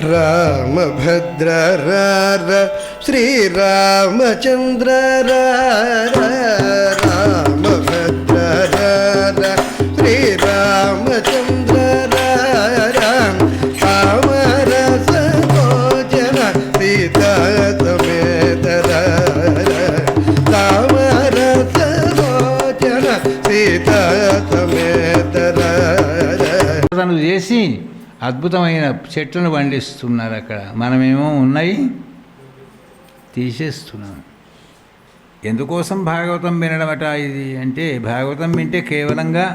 రామభద్ర రార శ్రీరామచంద్ర రార రామభద్ర రార శ్రీరామచంద్ర రార అమర సోజన సీతా సమేత రార అమర సోజన సీతా సమేత రార చేసి అద్భుతమైన చెట్లను పండిస్తున్నారు. అక్కడ మనమేమో ఉన్నాయి తీసేస్తున్నాం. ఎందుకోసం భాగవతం వినడం అట ఇది అంటే, భాగవతం వింటే కేవలంగా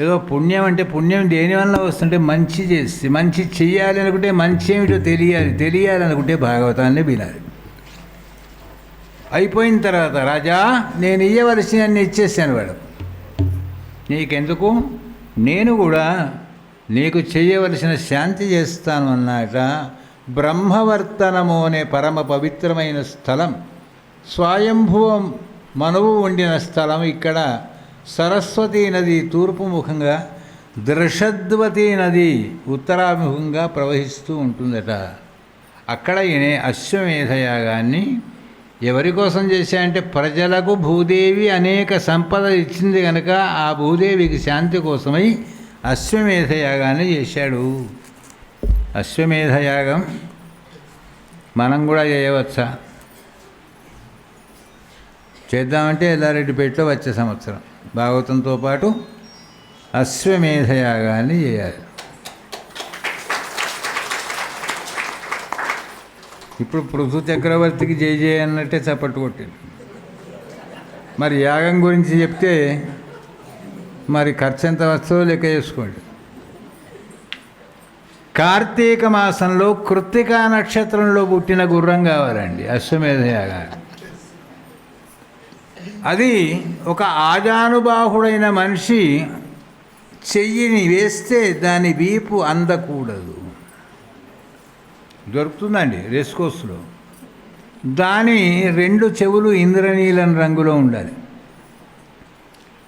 ఏదో పుణ్యం అంటే, పుణ్యం దేనివల్ల వస్తుంటే మంచి చేస్తే, మంచి చెయ్యాలి అనుకుంటే మంచి ఏమిటో తెలియాలనుకుంటే భాగవతాన్ని వినాలి. అయిపోయిన తర్వాత రాజా నేను ఇయ్యవలసినన్ని ఇచ్చేసాను వాడు, నీకెందుకు, నేను కూడా నీకు చేయవలసిన శాంతి చేస్తాను అన్నట. బ్రహ్మవర్తనము అనే పరమ పవిత్రమైన స్థలం, స్వయంభువం మనువు ఉండిన స్థలం. ఇక్కడ సరస్వతీ నది తూర్పు ముఖంగా, దృషద్వతీ నది ఉత్తరాముఖంగా ప్రవహిస్తూ ఉంటుందట. అక్కడ ఈయన అశ్వమేధ యాగాన్ని ఎవరి కోసం చేశాయంటే, ప్రజలకు భూదేవి అనేక సంపద ఇచ్చింది కనుక ఆ భూదేవికి శాంతి కోసమై అశ్వమేధ యాగాన్ని చేశాడు. అశ్వమేధ యాగం మనం కూడా చేయవచ్చా? చేద్దామంటే ఎల్లారెడ్డిపేటలో వచ్చే సంవత్సరం భాగవతంతో పాటు అశ్వమేధ యాగాన్ని చేయాలి. ఇప్పుడు పృథు చక్రవర్తికి జై జయ అన్నట్టే చప్పట్టు కొట్టింది. మరి యాగం గురించి చెప్తే మరి ఖర్చు ఎంత వస్తుందో లెక్క చేసుకోండి. కార్తీక మాసంలో కృత్తికా నక్షత్రంలో పుట్టిన గుర్రం కావాలండి అశ్వమేధ యాగానికి. అది ఒక ఆజానుబాహుడైన మనిషి చెయ్యిని వేస్తే దాని వీపు అందకూడదు. దొరుకుతుందండి రేస్కోర్స్లో. దాని 2 చెవులు ఇంద్రనీలం రంగులో ఉండాలి,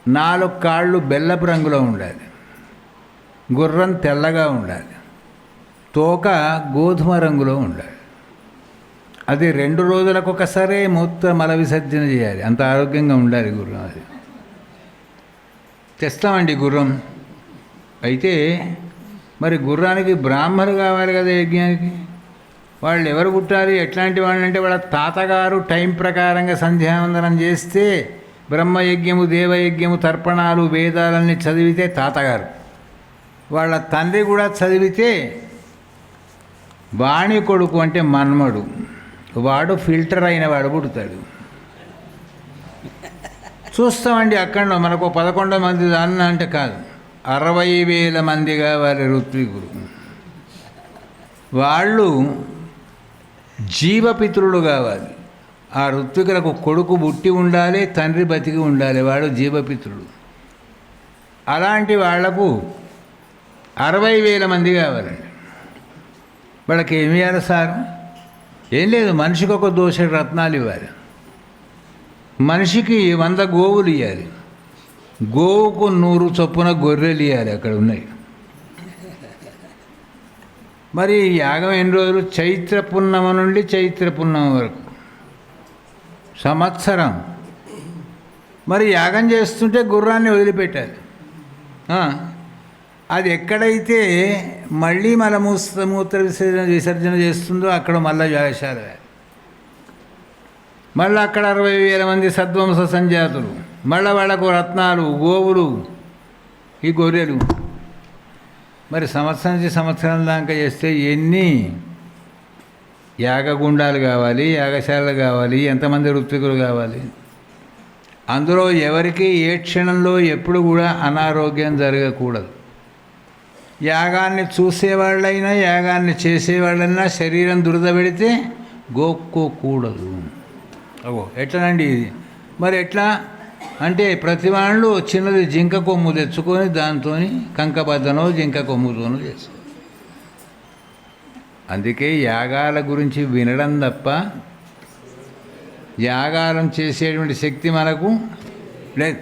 4 కాళ్ళు బెల్లపు రంగులో ఉండాలి, గుర్రం తెల్లగా ఉండాలి, తోక గోధుమ రంగులో ఉండాలి. అది 2 రోజులకు ఒకసారి మల విసర్జన చేయాలి. అంత ఆరోగ్యంగా ఉండాలి గుర్రం. అది తెస్తామండి గుర్రం. అయితే మరి గుర్రానికి బ్రాహ్మణులు కావాలి కదా యజ్ఞానికి. వాళ్ళు ఎవరు పుట్టాలి, ఎట్లాంటి వాళ్ళు అంటే, వాళ్ళ తాతగారు టైం ప్రకారంగా సంధ్యావందనం చేస్తే, బ్రహ్మయజ్ఞము దేవయజ్ఞము తర్పణాలు వేదాలన్నీ చదివితే తాతగారు, వాళ్ళ తండ్రి కూడా చదివితే వాణి కొడుకు అంటే మన్మడు, వాడు ఫిల్టర్ అయిన వాడు పుడతాడు. చూస్తామండి అక్కడ మనకు 11 మంది దాన్ని అంటే కాదు, 60,000 మంది కావాలి ఋత్వికులు. వాళ్ళు జీవపితృలు కావాలి. ఆ ఋత్వికులకు కొడుకు పుట్టి ఉండాలి, తండ్రి బతికి ఉండాలి, వాడు జీవపితృడు. అలాంటి వాళ్లకు 60,000 మంది కావాలండి. వాళ్ళకి ఏమి ఇవ్వాలి సార్? ఏం లేదు, మనిషికి ఒక దోష రత్నాలు ఇవ్వాలి. మనిషికి 100 గోవులు ఇవ్వాలి, గోవుకు 100 చొప్పున గొర్రెలు ఇవ్వాలి. అక్కడ ఉన్నాయి. మరి యాగం ఎన్ని రోజులు? చైత్ర పున్నమ నుండి చైత్ర పున్నమ వరకు సంవత్సరం. మరి యాగం చేస్తుంటే గుర్రాన్ని వదిలిపెట్టాలి. అది ఎక్కడైతే మళ్ళీ మూత్ర విసర్జన చేస్తుందో అక్కడ మళ్ళీ యాగశాల. మళ్ళీ అక్కడ 60,000 మంది సద్వంశ సంజాతులు, మళ్ళీ వాళ్ళకు రత్నాలు, గోవులు, ఈ గొర్రెలు. మరి సంవత్సరం నుంచి సంవత్సరం దాకా చేస్తే ఎన్ని యాగగుండాలు కావాలి, యాగశాలలు కావాలి, ఎంతమంది ఋత్వికులు కావాలి? అందులో ఎవరికి ఏ క్షణంలో ఎప్పుడు కూడా అనారోగ్యం జరగకూడదు. యాగాన్ని చూసేవాళ్ళైనా యాగాన్ని చేసేవాళ్ళైనా శరీరం దురద పెడితే గోక్కోకూడదు. ఎట్లనండి ఇది? మరి ఎట్లా అంటే, ప్రతి వాళ్ళు చిన్నది జింక కొమ్ము తెచ్చుకొని దాంతో కంకబద్దనో జింక కొమ్ముతోనో చేస్తారు. అందుకే యాగాల గురించి వినడం తప్ప యాగాలను చేసేటువంటి శక్తి మనకు లేదు.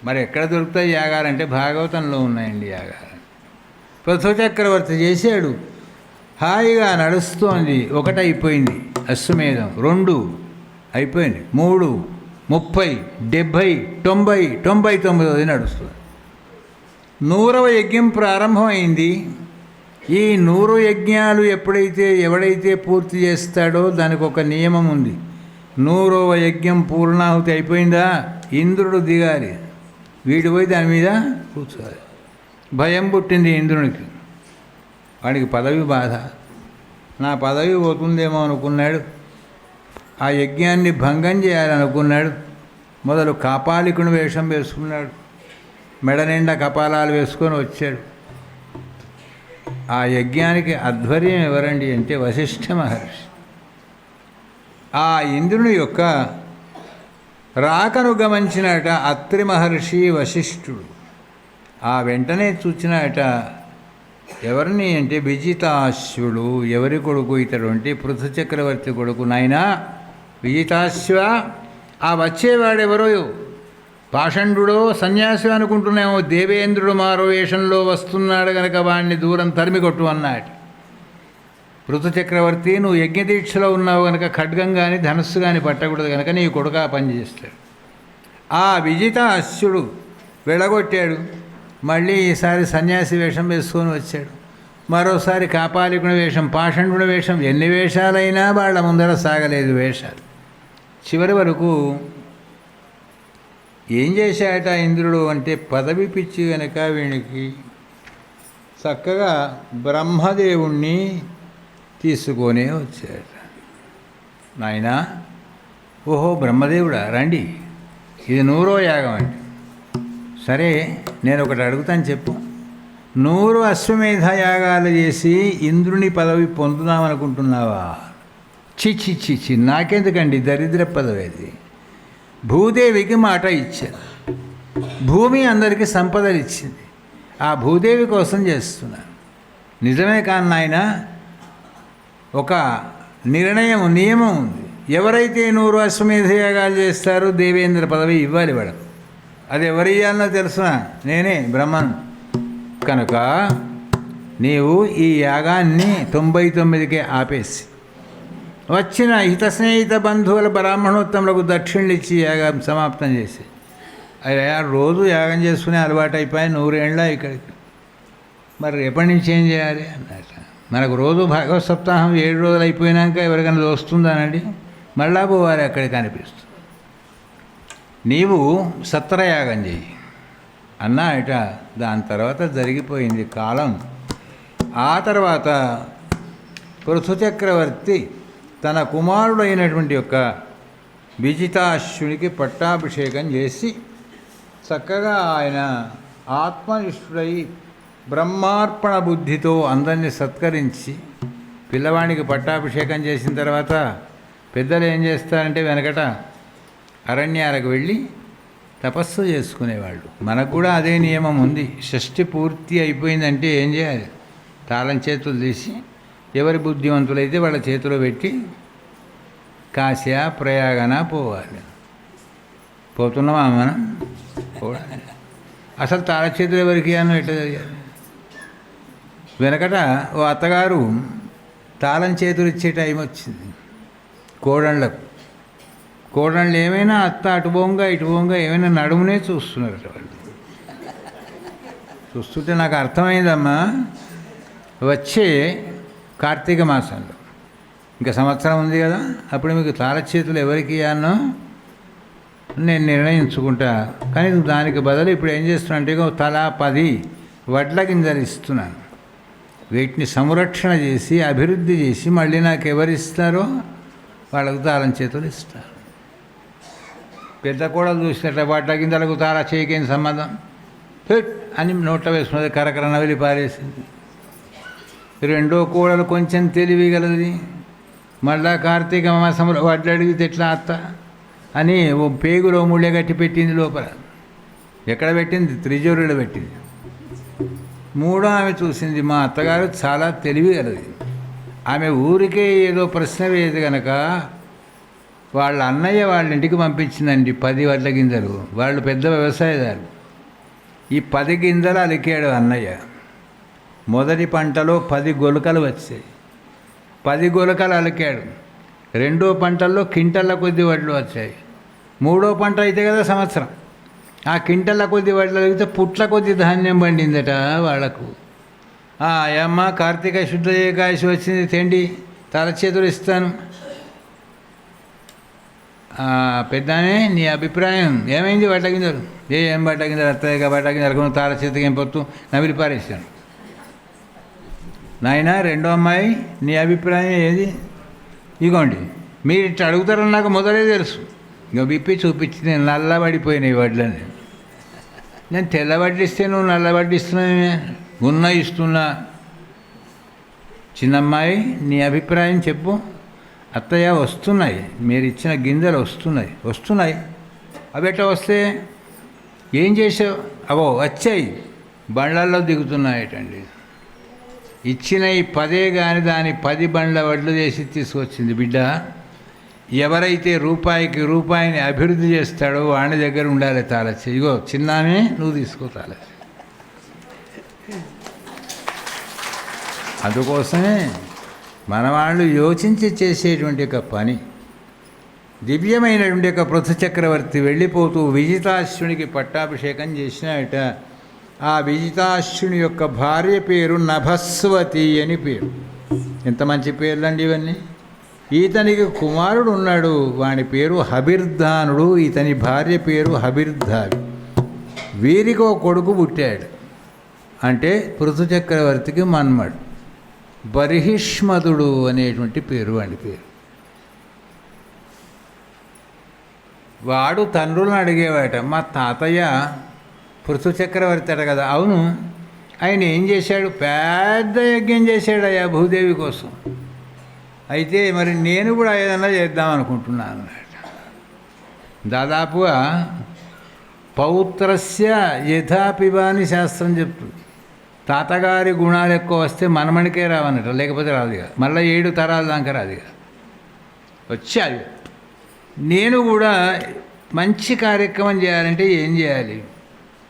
మరి ఎక్కడ దొరుకుతాయి యాగాలంటే భాగవతంలో ఉన్నాయండి యాగాలు. పృథు చక్రవర్తి చేశాడు. హాయిగా నడుస్తోంది. 1 అయిపోయింది అశ్వమేధం, 2 అయిపోయింది, 3, 30, 70, 90, 99 నడుస్తుంది. 100వ యజ్ఞం ప్రారంభమైంది. ఈ 100 యజ్ఞాలు ఎవడైతే పూర్తి చేస్తాడో దానికి ఒక నియమం ఉంది. 100వ యజ్ఞం పూర్ణాహుతి అయిపోయిందా, ఇంద్రుడు దిగాలి, వీడు పోయి దాని మీద కూర్చోవాలి. భయం పుట్టింది ఇంద్రునికి. వాడికి పదవి బాధ, నా పదవి పోతుందేమో అనుకున్నాడు. ఆ యజ్ఞాన్ని భంగం చేయాలనుకున్నాడు. మొదలు కాపాలికుని వేషం వేసుకున్నాడు. మెడ నిండా కపాలాలు వేసుకొని వచ్చాడు. ఆ యజ్ఞానికి ఆధ్వర్యం ఎవరండి అంటే వశిష్ఠ మహర్షి. ఆ ఇంద్రుని యొక్క రాకను గమనించినట అత్రి మహర్షి వశిష్ఠుడు. ఆ వెంటనే చూచినట ఎవరిని అంటే విజితాశ్వుడు. ఎవరి కొడుకు ఇతడు అంటే పృథు చక్రవర్తి కొడుకు. నాయనా విజితాశ్వ, ఆ వచ్చేవాడెవరో పాషండుడో సన్యాసి అనుకుంటున్నామో, దేవేంద్రుడు మారో వేషంలో వస్తున్నాడు గనక వాడిని దూరం తరిమికొట్టు అన్నాడు. పృథు చక్రవర్తి, నువ్వు యజ్ఞదీక్షలో ఉన్నావు గనక ఖడ్గం కానీ ధనస్సు కానీ పట్టకూడదు కనుక నీ కొడుకు ఆ పని చేస్తాడు. ఆ విజితాశ్వుడు వెళ్ళగొట్టాడు. మళ్ళీ ఈసారి సన్యాసి వేషం వేసుకొని వచ్చాడు. మరోసారి కాపాలికుని వేషం, పాషండుని వేషం, ఎన్ని వేషాలైనా వాళ్ళ ముందర సాగలేదు వేషాలు. చివరి వరకు ఏం చేశాట ఇంద్రుడు అంటే పదవి పిచ్చి కనుక వీనికి చక్కగా బ్రహ్మదేవుణ్ణి తీసుకొనే వచ్చాట. నాయనా, ఓహో బ్రహ్మదేవుడా రండి, ఇది 100వ యాగం అండి. సరే నేను ఒకటి అడుగుతాను చెప్పు. 100 అశ్వమేధ యాగాలు చేసి ఇంద్రుని పదవి పొందుదామనుకుంటున్నావా? చి నాకెందుకండి, దరిద్ర పదవి అది. భూదేవికి మాట ఇచ్చాను, భూమి అందరికీ సంపదలు ఇచ్చింది, ఆ భూదేవి కోసం చేస్తున్నాను. నిజమే కాని నాయన, ఒక నియమం ఉంది. ఎవరైతే 100 అశ్వమేధ యాగాలు చేస్తారో దేవేంద్ర పదవి ఇవ్వాలి వాడు. అది ఎవరు ఇవ్వాలనో తెలుసునా? నేనే బ్రహ్మన్. కనుక నీవు ఈ యాగాన్ని 99కే ఆపేసి వచ్చిన హిత స్నేహిత బంధువుల బ్రాహ్మణోత్తములకు దక్షిణలు ఇచ్చి యాగం సమాప్తం చేసి, అయ్యా రోజు యాగం చేసుకునే అలవాటు అయిపోయి 100 ఏళ్ళ ఇక్కడికి, మరి ఎప్పటి నుంచి ఏం చేయాలి అన్నట్టు. మనకు రోజు భాగవత సప్తాహం 7 రోజులు అయిపోయినాక ఎవరికైనా వస్తుందానండి, మళ్ళా పోవాలి అక్కడికి అనిపిస్తుంది. నీవు సత్రయాగం చెయ్యి అన్నాయట. దాని తర్వాత జరిగిపోయింది కాలం. ఆ తర్వాత పృథు చక్రవర్తి తన కుమారుడైనటువంటి యొక్క విజితాశ్వునికి పట్టాభిషేకం చేసి చక్కగా ఆయన ఆత్మనిష్ఠుడై బ్రహ్మార్పణ బుద్ధితో అందరినీ సత్కరించి పిల్లవాడికి పట్టాభిషేకం చేసిన తర్వాత పెద్దలు ఏం చేస్తారంటే వెనకట అరణ్యాలకు వెళ్ళి తపస్సు చేసుకునేవాళ్ళు. మనకు కూడా అదే నియమం ఉంది. షష్ఠి పూర్తి అయిపోయిందంటే ఏం చేయాలి? తాళం చేతులు తీసి ఎవరి బుద్ధివంతులైతే వాళ్ళ చేతిలో పెట్టి కాశీ ప్రయాగన పోవాలి. పోతున్నామా మనం? పోవాలి. అసలు తాళ చేతులు ఎవరికి అన్నో ఎట్లా జరిగారు? వెనకట ఓ అత్తగారు తాళం చేతులు ఇచ్చే టైం వచ్చింది కోడళ్ళకు. కోడళ్ళు ఏమైనా అత్త అటు పోంగా ఇటు పోంగా ఏమైనా నడుమునే చూస్తున్నారట వాళ్ళు. చూస్తుంటే నాకు అర్థమైందమ్మా, వచ్చే కార్తీక మాసంలో ఇంకా సంవత్సరం ఉంది కదా, అప్పుడు మీకు తాళ చేతులు ఎవరికి ఇవ్వాలనో నేను నిర్ణయించుకుంటా. కానీ దానికి బదులు ఇప్పుడు ఏం చేస్తున్నా అంటే తలా 10 వడ్ల గింజలు ఇస్తున్నాను. వీటిని సంరక్షణ చేసి అభివృద్ధి చేసి మళ్ళీ నాకు ఎవరిస్తారో వాళ్ళకు తాళం చేతులు ఇస్తారు. పెద్ద కోడలు చూసినట్ల వడ్ల గింజలకు తాళ చేయకేం సంబంధం ఫిట్ అని నోట్లో వేసుకున్నది, కరకర నవిలి పారేసింది. రెండో కోడలు కొంచెం తెలివిగలది. మళ్ళా కార్తీక మాసంలో వడ్లు అడిగితే ఎట్లా అత్త అని ఓ పేగులో ముళ్ళె కట్టి పెట్టింది లోపల. ఎక్కడ పెట్టింది? త్రిజోరిలో పెట్టింది. మూడో ఆమె చూసింది, మా అత్తగారు చాలా తెలివిగలది. ఆమె ఊరికే ఏదో ప్రశ్న వేయదు కనుక వాళ్ళ అన్నయ్య వాళ్ళ ఇంటికి పంపించిందండి 10 వడ్ల గింజలు. వాళ్ళు పెద్ద వ్యవసాయదారు. ఈ 10 గింజలు అలికాడు అన్నయ్య. మొదటి పంటలో 10 గొలుకలు వచ్చాయి. 10 గులకలు అలికాడు. 2వ పంటల్లో కింటళ్ళ కొద్ది వడ్లు వచ్చాయి. 3వ పంట అయితే కదా సంవత్సరం, ఆ కింటళ్ళ కొద్ది వడ్లు అలిగితే పుట్ల కొద్ది ధాన్యం పండిందట వాళ్ళకు. అమ్మ కార్తీక శుద్ధ ఏకాదశి వచ్చింది, తిండి తలచేతులు ఇస్తాను. పెద్దానే నీ అభిప్రాయం ఏమైంది? బట్ట గింజలు ఏం బట్ట గింజలు అత్తయ్యగా బట్ట గింజలు తాళచేతికి ఏం పొత్తు నవిలి పారేస్తాను. నాయన 2వ అమ్మాయి నీ అభిప్రాయం ఏది? ఇగోండి మీరు ఇట్లా అడుగుతారని నాకు మొదలే తెలుసు. ఇక విప్పి చూపించి నేను నల్లబడిపోయినాయి వడ్లని. నేను తెల్లబడ్డిస్తే నువ్వు నల్లబడ్డిస్తున్నావే, ఉన్న ఇస్తున్నా. చిన్నమ్మాయి నీ అభిప్రాయం చెప్పు. అత్తయ్య వస్తున్నాయి, మీరు ఇచ్చిన గింజలు వస్తున్నాయి. అవి ఎట్లా వస్తే ఏం చేసావు? అవో వచ్చాయి, బండ్లల్లో దిగుతున్నాయటండి. ఇచ్చిన ఈ 10 కానీ దాని 10 బండ్ల వడ్లు చేసి తీసుకొచ్చింది బిడ్డ. ఎవరైతే రూపాయిని అభివృద్ధి చేస్తాడో వాడి దగ్గర ఉండాలి తాళచి. ఇగో చిన్నామే నువ్వు తీసుకో తాళచి. అందుకోసమే మన వాళ్ళు యోచించి చేసేటువంటి ఒక పని. దివ్యమైనటువంటి ఒక పృథు చక్రవర్తి వెళ్ళిపోతూ విజితాశ్రునికి పట్టాభిషేకం చేసినాయట. ఆ విజితాశ్రుని యొక్క భార్య పేరు నభస్వతి అని పేరు. ఎంత మంచి పేర్లండి ఇవన్నీ. ఈతనికి కుమారుడు ఉన్నాడు, వాని పేరు హబిర్ధానుడు, ఇతని భార్య పేరు హబిర్ధావి. వీరికి ఒక కొడుకు పుట్టాడు, అంటే పృథు చక్రవర్తికి మన్మడు. బర్హిష్మతుడు అనేటువంటి పేరు వాడి పేరు. వాడు తండ్రులను అడిగేవాట, మా తాతయ్య పృథు చక్రవర్తి అట కదా. అవును, ఆయన ఏం చేశాడు? పెద్ద యజ్ఞం చేశాడు అయ్యా భూదేవి కోసం. అయితే మరి నేను కూడా ఏదన్నా చేద్దాం అనుకుంటున్నాను. దాదాపుగా పౌత్రస్య యథాపిబాని శాస్త్రం చెప్తుంది. తాతగారి గుణాలు ఎక్కువ వస్తే మనమణికే రావన్నట, లేకపోతే రాదుగా. మళ్ళీ 7 తరాల దాకా రాదుగా. వచ్చాయి. నేను కూడా మంచి కార్యక్రమం చేయాలంటే ఏం చేయాలి?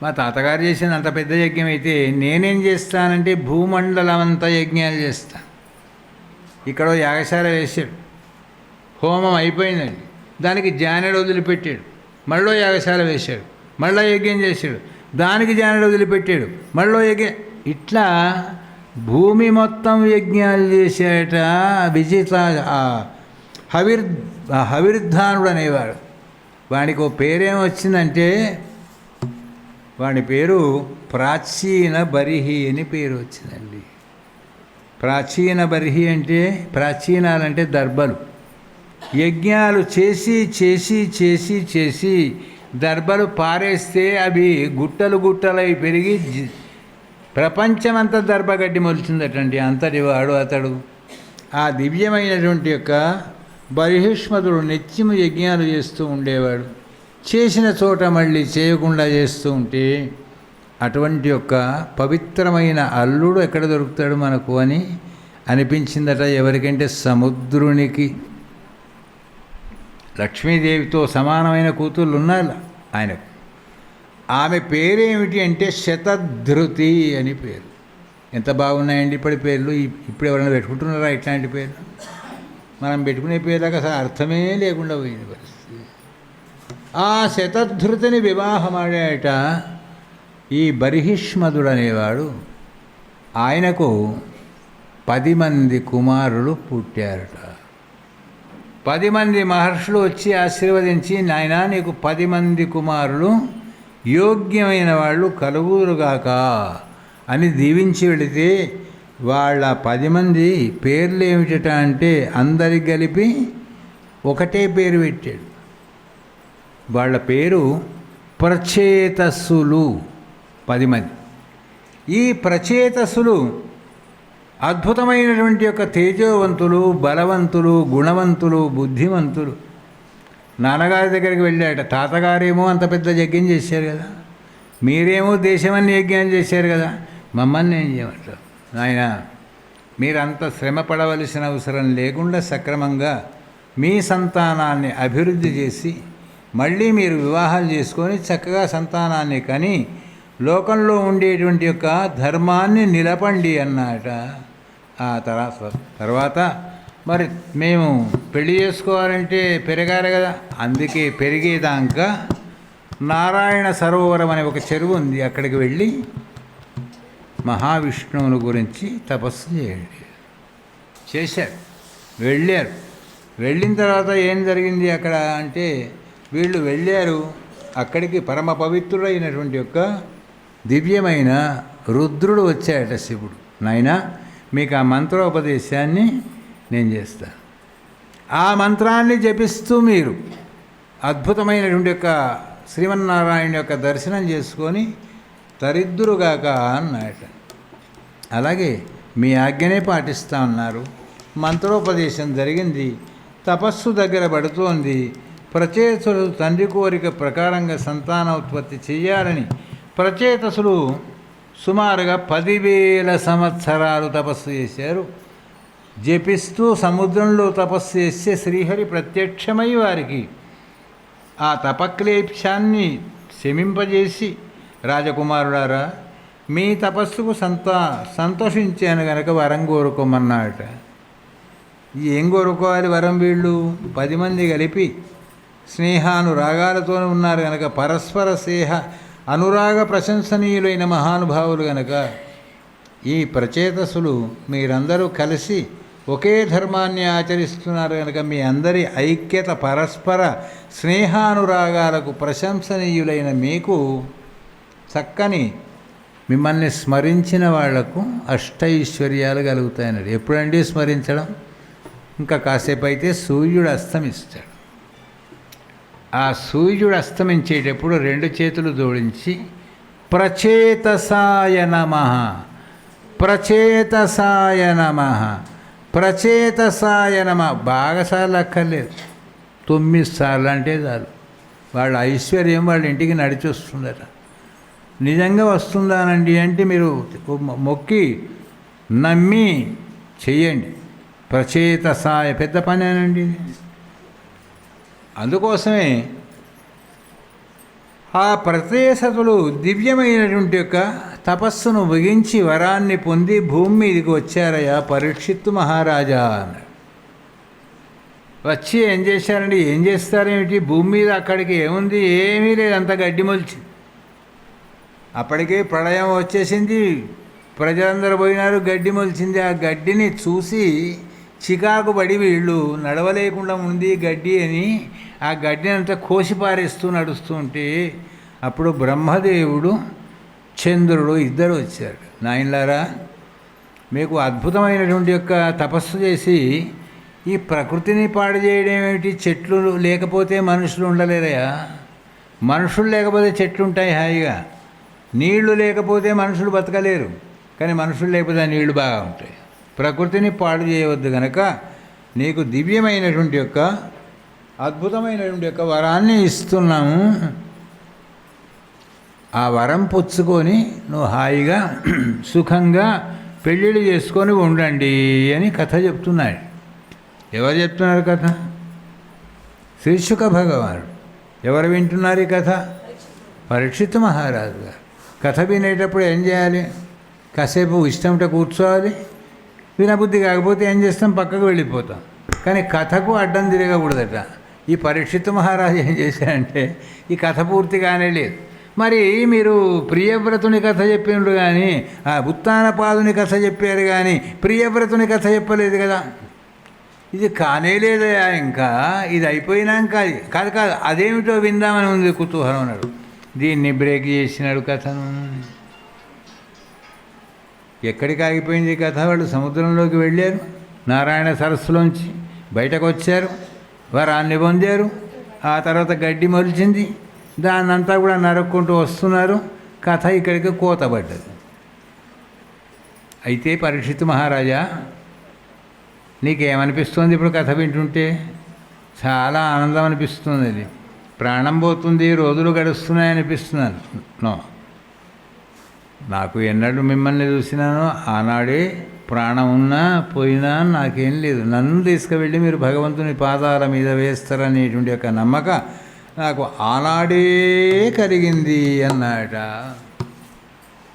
మా తాతగారు చేసిన అంత పెద్ద యజ్ఞం అయితే నేనేం చేస్తానంటే భూమండలం అంతా యజ్ఞాలు చేస్తాను. ఇక్కడ యాగశాల వేసాడు, హోమం అయిపోయిందండి, దానికి జానెడు వదిలిపెట్టాడు. మళ్ళీ యాగశాల వేశాడు, మళ్ళీ యజ్ఞం చేశాడు, దానికి జానెడు వదిలిపెట్టాడు, మళ్ళీ యజ్ఞం. ఇట్లా భూమి మొత్తం యజ్ఞాలు చేసేట హవిర్ధానుడు అనేవాడు. వాడికి ఓ పేరేం వచ్చిందంటే వాడి పేరు ప్రాచీన బరిహి అని పేరు వచ్చిందండి. ప్రాచీన బరిహి అంటే ప్రాచీనాలంటే దర్భలు. యజ్ఞాలు చేసి చేసి చేసి చేసి దర్భలు పారేస్తే అవి గుట్టలు గుట్టలై పెరిగి ప్రపంచమంతా దర్భగడ్డి మొలిచిందటండి. అంతటి వాడు అతడు. ఆ దివ్యమైనటువంటి యొక్క బర్హిష్మతుడు నిత్యము యజ్ఞాలు చేస్తూ ఉండేవాడు. చేసిన చోట మళ్ళీ చేయకుండా చేస్తూ ఉంటే అటువంటి యొక్క పవిత్రమైన అల్లుడు ఎక్కడ దొరుకుతాడు మనకు అని అనిపించిందట. ఎవరికంటే సముద్రునికి. లక్ష్మీదేవితో సమానమైన కూతుళ్ళు ఉన్నారు ఆయనకు. ఆమె పేరేమిటి అంటే శతధృతి అని పేరు. ఎంత బాగున్నాయండి ఇప్పటి పేర్లు. ఇప్పుడు ఎవరైనా పెట్టుకుంటున్నారా ఇట్లాంటి పేర్లు? మనం పెట్టుకునే పేర్లకు అసలు అర్థమే లేకుండా పోయింది పరిస్థితి. ఆ శతధృతిని వివాహమాడాట ఈ బర్హిష్మతుడు అనేవాడు. ఆయనకు 10 మంది కుమారులు పుట్టారట. 10 మంది మహర్షులు వచ్చి ఆశీర్వదించి, నాయనా నీకు 10 మంది కుమారులు యోగ్యమైన వాళ్ళు కలుగురుగాక అని దీవించి వెళితే వాళ్ళ 10 మంది పేర్లు ఏమిటట అంటే అందరికి కలిపి ఒకటే పేరు పెట్టాడు. వాళ్ళ పేరు ప్రచేతస్సులు. 10 మంది. ఈ ప్రచేతస్సులు అద్భుతమైనటువంటి యొక్క తేజోవంతులు, బలవంతులు, గుణవంతులు, బుద్ధిమంతులు. నాన్నగారి దగ్గరికి వెళ్ళాట. తాతగారేమో అంత పెద్ద యజ్ఞం చేశారు కదా, మీరేమో దేశమన్ని యజ్ఞాలు చేశారు కదా, మమ్మల్ని ఏం చేయమంటారు? నాయన మీరంత శ్రమ పడవలసిన అవసరం లేకుండా సక్రమంగా మీ సంతానాన్ని అభివృద్ధి చేసి మళ్ళీ మీరు వివాహాలు చేసుకొని చక్కగా సంతానాన్ని కని లోకంలో ఉండేటువంటి యొక్క ధర్మాన్ని నిలపండి అన్నట. ఆ తర్వాత మరి మేము పెళ్లి చేసుకోవాలంటే పెరగాలి కదా, అందుకే పెరిగేదాకా నారాయణ సరోవరం అనే ఒక చెరువు ఉంది, అక్కడికి వెళ్ళి మహావిష్ణువుని గురించి తపస్సు చేయండి. చేశారు, వెళ్ళారు. వెళ్ళిన తర్వాత ఏం జరిగింది అక్కడ అంటే, వీళ్ళు వెళ్ళారు అక్కడికి, పరమ పవిత్రుడైనటువంటి యొక్క దివ్యమైన రుద్రుడు వచ్చాడట. శివుడు, నాయనా మీకు ఆ మంత్రోపదేశాన్ని నేను చేస్తాను, ఆ మంత్రాన్ని జపిస్తూ మీరు అద్భుతమైనటువంటి యొక్క శ్రీమన్నారాయణ యొక్క దర్శనం చేసుకొని తరిద్దురుగాక అన్నాయట. అలాగే మీ ఆజ్ఞనే పాటిస్తా ఉన్నారు. మంత్రోపదేశం జరిగింది, తపస్సు దగ్గర పడుతోంది. ప్రచేతసులు తండ్రి కోరిక ప్రకారంగా సంతానోత్పత్తి చేయాలని ప్రచేతసులు సుమారుగా 10,000 సంవత్సరాలు తపస్సు చేశారు. జపిస్తూ సముద్రంలో తపస్సు చేస్తే శ్రీహరి ప్రత్యక్షమై వారికి ఆ తపక్లేశాన్ని శమింపజేసి, రాజకుమారుడారా మీ తపస్సుకు సంతోషించాను గనక వరం కోరుకోమన్నాడట. ఏం కోరుకోవాలి వరం? వీళ్ళు 10 మంది కలిపి స్నేహానురాగాలతో ఉన్నారు కనుక, పరస్పర స్నేహ అనురాగ ప్రశంసనీయులైన మహానుభావులు గనక, ఈ ప్రచేతసులు మీరందరూ కలిసి ఒకే ధర్మాన్ని ఆచరిస్తున్నారు కనుక, మీ అందరి ఐక్యత పరస్పర స్నేహానురాగాలకు ప్రశంసనీయులైన మీకు చక్కని మిమ్మల్ని స్మరించిన వాళ్లకు అష్టైశ్వర్యాలు కలుగుతాయన్నాడు. ఎప్పుడండి స్మరించడం? ఇంకా కాసేపు అయితే సూర్యుడు అస్తమిస్తాడు. ఆ సూర్యుడు అస్తమించేటప్పుడు 2 చేతులు జోడించి ప్రచేతసాయ నమః, ప్రచేతసాయ నమః, ప్రచేతసాయ నమః బాగాసార్లు అక్కర్లేదు, 9 సార్లు అంటే చాలు. వాళ్ళ ఐశ్వర్యం వాళ్ళ ఇంటికి నడిచి వస్తుందట. నిజంగా వస్తుందానండి అంటే మీరు మొక్కి నమ్మి చెయ్యండి. ప్రచేతసాయ పెద్ద పనేనండి. అందుకోసమే ఆ ప్రచేతసులు దివ్యమైనటువంటి యొక్క తపస్సును ముగించి వరాన్ని పొంది భూమి మీదకి వచ్చారయ్యా పరీక్షిత్తు మహారాజా అన్నాడు. వచ్చి ఏం చేశారండి? ఏం చేస్తారేమిటి? భూమి మీద అక్కడికి ఏముంది? ఏమీ లేదు, అంత గడ్డి మొలిచి. అప్పటికే ప్రళయం వచ్చేసింది, ప్రజలందరూ పోయినారు, గడ్డి మొలిచింది. ఆ గడ్డిని చూసి చికాకు పడి వీళ్ళు నడవలేకుండా ఉంది గడ్డి అని ఆ గడ్డిని అంతా కోసిపారేస్తూ నడుస్తూ ఉంటే, అప్పుడు బ్రహ్మదేవుడు చంద్రుడు ఇద్దరు వచ్చారు. నాయనలారా, మీకు అద్భుతమైనటువంటి యొక్క తపస్సు చేసి ఈ ప్రకృతిని పాడు చేయడం ఏమిటి? చెట్లు లేకపోతే మనుషులు ఉండలేరయా? మనుషులు లేకపోతే చెట్లు ఉంటాయి హాయిగా, నీళ్లు లేకపోతే మనుషులు బతకలేరు, కానీ మనుషులు లేకపోతే నీళ్లు బాగా ఉంటాయి. ప్రకృతిని పాడు చేయవద్దు గనక నీకు దివ్యమైనటువంటి యొక్క అద్భుతమైనటువంటి యొక్క వరాన్ని ఇస్తున్నాము. ఆ వరం పుచ్చుకొని నువ్వు హాయిగా సుఖంగా పెళ్ళిళ్ళు చేసుకొని ఉండండి అని కథ చెప్తున్నాడు. ఎవరు చెప్తున్నారు కథ? శ్రీశుక భగవానుడు. ఎవరు వింటున్నారు ఈ కథ? పరీక్షిత్ మహారాజు గారు. కథ వినేటప్పుడు ఏం చేయాలి? కాసేపు ఇష్టంతో కూర్చోవాలి, వినబుద్ధి కాకపోతే ఏం చేస్తాం? పక్కకు వెళ్ళిపోతాం. కానీ కథకు అడ్డం తిరగకూడదట. ఈ పరీక్షిత్ మహారాజు ఏం చేశారంటే ఈ కథ పూర్తిగానే లేదు. మరి మీరు ప్రియవ్రతుని కథ చెప్పిండ్రు కానీ ఆ ఉత్తానపాదుని కథ చెప్పారు కానీ ప్రియవ్రతుని కథ చెప్పలేదు కదా. ఇది కానే లేదయా, ఇంకా ఇది అయిపోయినాక కాదు కాదు అదేమిటో విందామని ఉంది కుతూహలం అన్నాడు. దీన్ని బ్రేక్ చేసినాడు కథను. ఎక్కడికి ఆగిపోయింది కథ? వాళ్ళు సముద్రంలోకి వెళ్ళారు, నారాయణ సరస్సులోంచి బయటకు వచ్చారు, వరాన్ని పొందారు. ఆ తర్వాత గడ్డి మొలిచింది, దాన్నంతా కూడా నరుక్కుంటూ వస్తున్నారు. కథ ఇక్కడికి కోతబడ్డది. అయితే పరీక్షిత్ మహారాజా, నీకేమనిపిస్తుంది ఇప్పుడు కథ వింటుంటే? చాలా ఆనందం అనిపిస్తుంది. అది ప్రాణం పోతుంది, రోజులు గడుస్తున్నాయనిపిస్తున్నాను. నో, నాకు ఎన్నడూ మిమ్మల్ని చూసినానో ఆనాడే ప్రాణం ఉన్నా పోయినా నాకేం లేదు. నన్ను తీసుకువెళ్ళి మీరు భగవంతుని పాదాల మీద వేస్తారనేటువంటి ఒక నమ్మక నాకు ఆనాడే కలిగింది అన్నాట.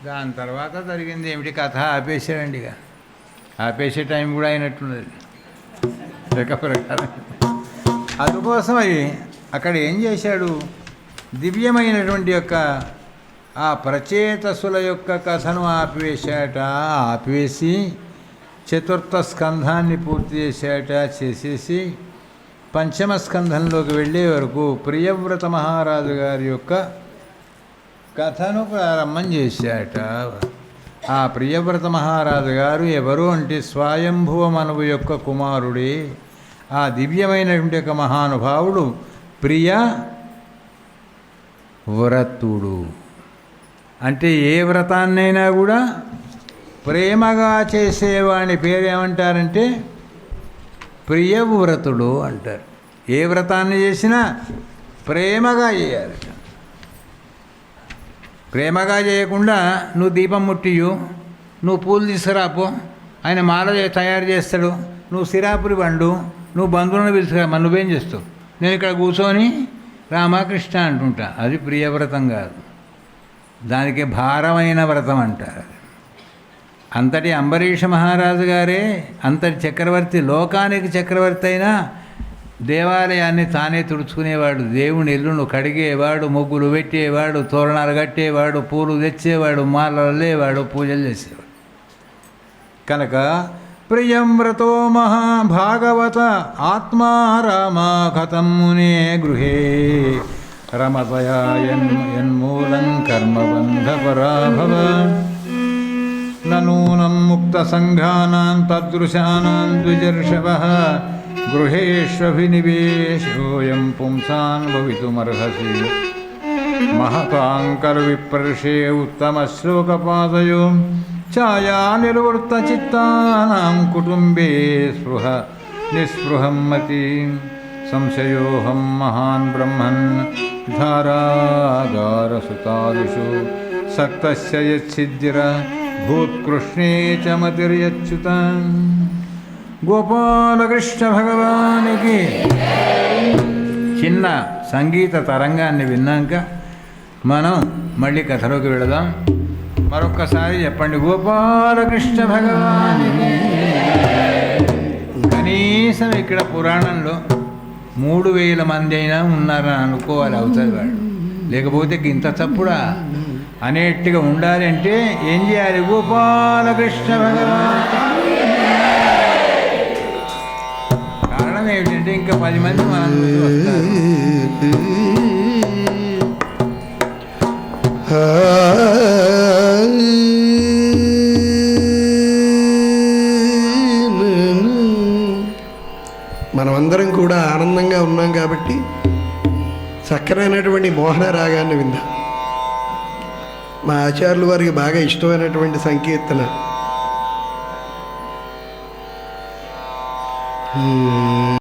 దాని తర్వాత జరిగింది ఏమిటి? కథ ఆపేసాడండి. ఇక ఆపేసే టైం కూడా అయినట్టున్నది. లెక్క ప్రకారం. అందుకోసం అక్కడ ఏం చేశాడు, దివ్యమైనటువంటి యొక్క ఆ ప్రచేతసుల యొక్క కథను ఆపివేసి చతుర్థ స్కంధాన్ని పూర్తి చేసేసి పంచమ స్కంధంలోకి వెళ్ళే వరకు ప్రియవ్రత మహారాజు గారి యొక్క కథను ప్రారంభం చేశాట. ఆ ప్రియవ్రత మహారాజు గారు ఎవరు అంటే స్వయంభువ మనువు యొక్క కుమారుడే. ఆ దివ్యమైనటువంటి ఒక మహానుభావుడు ప్రియవ్రతుడు. అంటే ఏ వ్రతాన్నైనా కూడా ప్రేమగా చేసేవాని పేరు ఏమంటారంటే ప్రియవ్రతుడు అంటారు. ఏ వ్రతాన్ని చేసినా ప్రేమగా చేయాలట. ప్రేమగా చేయకుండా నువ్వు దీపం ముట్టియు, నువ్వు పూలు తీసుకురాపో, ఆయన మాల తయారు చేస్తాడు, నువ్వు సిరాపురి వండు, నువ్వు బంధువులను పిలుచుకురా, మరి నువ్వేం చేస్తావు, నేను ఇక్కడ కూర్చొని రామకృష్ణ అంటుంటా, అది ప్రియవ్రతం కాదు, దానికి భారమైన వ్రతం అంటారు. అంతటి అంబరీష మహారాజు గారే అంతటి చక్రవర్తి, లోకానికి చక్రవర్తి అయినా దేవాలయాన్ని తానే తుడుచుకునేవాడు, దేవుని ఇల్లును కడిగేవాడు, ముగ్గులు పెట్టేవాడు, తోరణాలు కట్టేవాడు, పూలు తెచ్చేవాడు, మాలలు లేవాడు, పూజలు చేసేవాడు. కనుక ప్రియంవ్రతో మహాభాగవత ఆత్మా రామా కథం మునే గృహే రమతయా యన్మూలం కర్మబంధపరాభవ నూనం ముక్త సంఘానాం తదృశానాం ద్విజర్షవః గృహేష్వభినివేశోయం పుంసాన్ భవితుమర్హసి మహతాంకర విప్రర్షే ఉత్తమ శ్లోకపాదయో ఛాయా నిర్వృత్తచిత్తానాం కుటుంబే స్పృహ నిస్పృహం మతి సంశయోహం మహాన్ బ్రహ్మన్ ధారాగారసుతాదిషు సక్తస్య యచ్చిద్ధిర భూత్కృష్ణే చ మతిర్యచ్యుత. గోపాలకృష్ణ భగవానికి చిన్న సంగీత తరంగాన్ని విన్నాక మనం మళ్ళీ కథలోకి వెళదాం. మరొక్కసారి చెప్పండి, గోపాలకృష్ణ భగవానికి. కనీసం ఇక్కడ పురాణంలో 3000 మంది అయినా ఉన్నారని అనుకోవాలి అవుతుంది వాడు, లేకపోతే ఇంత తప్పుడా అనేట్టుగా ఉండాలి. అంటే ఏం చేయాలి, గోపాలకృష్ణ భగవాన్. కారణం ఏమిటంటే ఇంకా 10 మంది మనం వస్తారు. మనమందరం కూడా ఆనందంగా ఉన్నాం కాబట్టి చక్కనైనటువంటి మోహన రాగాన్ని విందాం. మా ఆచార్యుల వారికి బాగా ఇష్టమైనటువంటి సంకీర్తన.